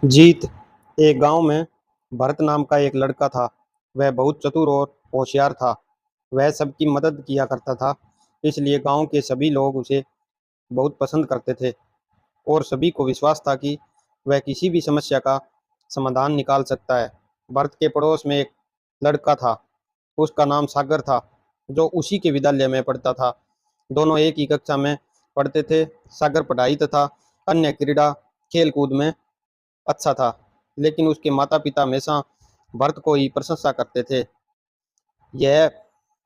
जीत। एक गांव में भरत नाम का एक लड़का था। वह बहुत चतुर और होशियार था। वह सबकी मदद किया करता था, इसलिए गांव के सभी लोग उसे बहुत पसंद करते थे और सभी को विश्वास था कि वह किसी भी समस्या का समाधान निकाल सकता है। भरत के पड़ोस में एक लड़का था। उसका नाम सागर था, जो उसी के विद्यालय में पढ़ता था। दोनों एक ही कक्षा में पढ़ते थे। सागर पढ़ाई तथा अन्य क्रीड़ा खेल कूद में अच्छा था, लेकिन उसके माता पिता हमेशा भरत को ही प्रशंसा करते थे। यह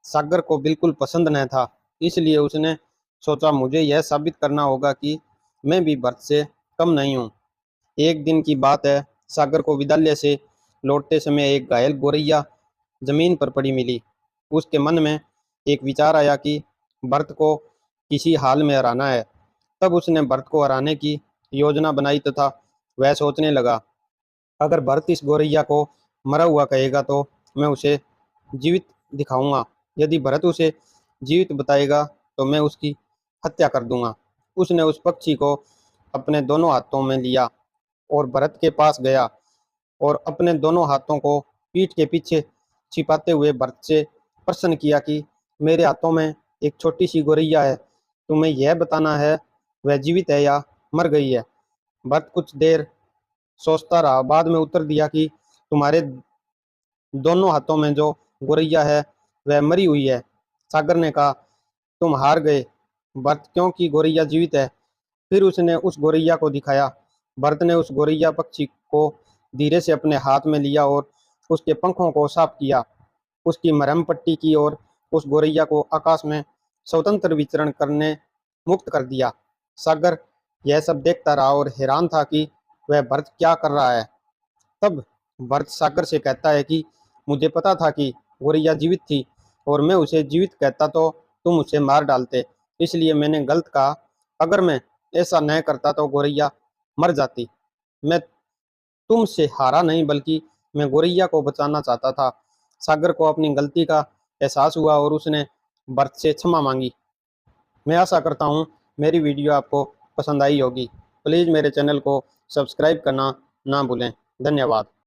सागर को बिल्कुल पसंद न था, इसलिए उसने सोचा मुझे यह साबित करना होगा कि मैं भी भरत से कम नहीं हूँ। एक दिन की बात है, सागर को विद्यालय से लौटते समय एक घायल गोरैया जमीन पर पड़ी मिली। उसके मन में एक विचार आया कि भरत को किसी हाल में हराना है। तब उसने भरत को हराने की योजना बनाई तथा वह सोचने लगा, अगर भरत इस गोरैया को मरा हुआ कहेगा तो मैं उसे जीवित दिखाऊंगा। यदि भरत उसे जीवित बताएगा तो मैं उसकी हत्या कर दूंगा। उसने उस पक्षी को अपने दोनों हाथों में लिया और भरत के पास गया और अपने दोनों हाथों को पीठ के पीछे छिपाते हुए भरत से प्रश्न किया कि मेरे हाथों में एक छोटी सी गोरैया है, तुम्हें यह बताना है वह जीवित है या मर गई है। भरत कुछ देर सोचता रहा, बाद में उत्तर दिया कि तुम्हारे दोनों हाथों में जो गोरैया है वह मरी हुई है। सागर ने कहा, तुम हार गए भरत, क्योंकि गोरैया जीवित है। फिर उसने उस गोरैया को दिखाया। भरत ने उस गोरैया पक्षी को धीरे से अपने हाथ में लिया और उसके पंखों को साफ किया, उसकी मरहम पट्टी की और उस गोरैया को आकाश में स्वतंत्र विचरण करने मुक्त कर दिया। सागर यह सब देखता रहा और हैरान था कि वह भरत क्या कर रहा है। तब भरत सागर से कहता है कि मुझे पता था कि गोरैया जीवित थी और मैं उसे जीवित कहता तो तुम उसे मार डालते, इसलिए मैंने गलत कहा। अगर मैं ऐसा न करता तो गोरैया मर जाती। मैं तुमसे हारा नहीं, बल्कि मैं गोरैया को बचाना चाहता था। सागर को अपनी गलती का एहसास हुआ और उसने भरत से क्षमा मांगी। मैं आशा करता हूँ मेरी वीडियो आपको पसंद आई होगी। प्लीज़ मेरे चैनल को सब्सक्राइब करना ना भूलें। धन्यवाद।